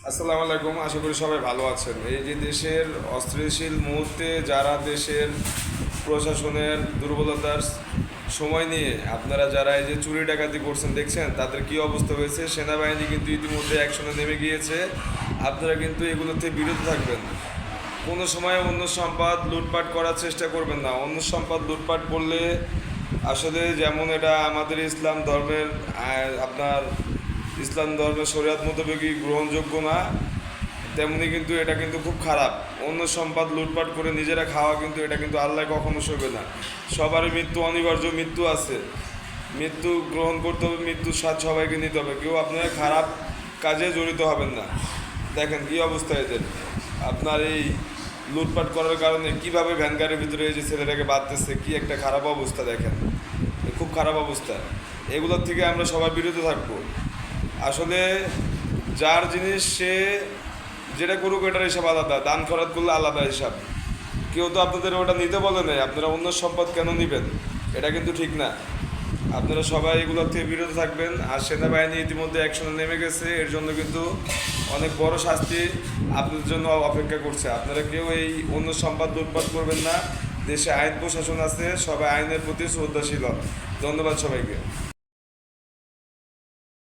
আসসালামু আলাইকুম। আশা করি সবাই ভালো আছেন। এই যে দেশের অস্থিতিশীল মুহূর্তে যারা দেশের প্রশাসনের দুর্বলতার সময় নিয়ে আপনারা যারা এই যে চুরি ডাকাতি করছেন দেখছেন তাদের কি অবস্থা হয়েছে। সেনাবাহিনী কিন্তু ইতিমধ্যে অ্যাকশনে নেমে গিয়েছে। আপনারা কিন্তু এগুলোতে বিরত থাকবেন। কোনো সময় অন্য সম্পদ লুটপাট করার চেষ্টা করবেন না। অন্য সম্পদ লুটপাট করলে আসলে যেমন এটা আমাদের ইসলাম ধর্মের আপনার ইসলাম ধর্মের শরিয়ত মোতাবেকই গ্রহণযোগ্য না, তেমনি কিন্তু এটা কিন্তু খুব খারাপ। অন্য সম্পদ লুটপাট করে নিজেরা খাওয়া কিন্তু এটা কিন্তু আল্লাহ কখনো সইবে না। সবারই মৃত্যু অনিবার্য, মৃত্যু আছে, মৃত্যু গ্রহণ করতে হবে, মৃত্যুর স্বাদ সবাইকে নিতে হবে। কেউ আপনার খারাপ কাজে জড়িত হবেন না। দেখেন কী অবস্থা এদের। আপনার এই লুটপাট করার কারণে কিভাবে ভ্যান গাড়ির ভিতরে এই যে ছেলেটাকে বাঁধতেছে, কি একটা খারাপ অবস্থা দেখেন, খুব খারাপ অবস্থা। এগুলোর থেকে আমরা সবাই বিরত থাকবো। আসলে যার জিনিস সে যেটা করুক এটার হিসাব আলাদা, দান খরচ করলে আলাদা হিসাব। কেউ তো আপনাদের ওটা নিতে বলে নাই, আপনারা অন্য সম্পদ কেন নেবেন? এটা কিন্তু ঠিক না। আপনারা সবাই এগুলোর থেকে বিরত থাকবেন। আর সেনাবাহিনী ইতিমধ্যে অ্যাকশনে নেমে গেছে, এর জন্য কিন্তু অনেক বড় শাস্তি আপনাদের জন্য অপেক্ষা করছে। আপনারা কেউ এই অন্য সম্পদ লুটপাট করবেন না। দেশে আইন প্রশাসন আছে, সবাই আইনের প্রতি শ্রদ্ধাশীল হন। ধন্যবাদ সবাইকে।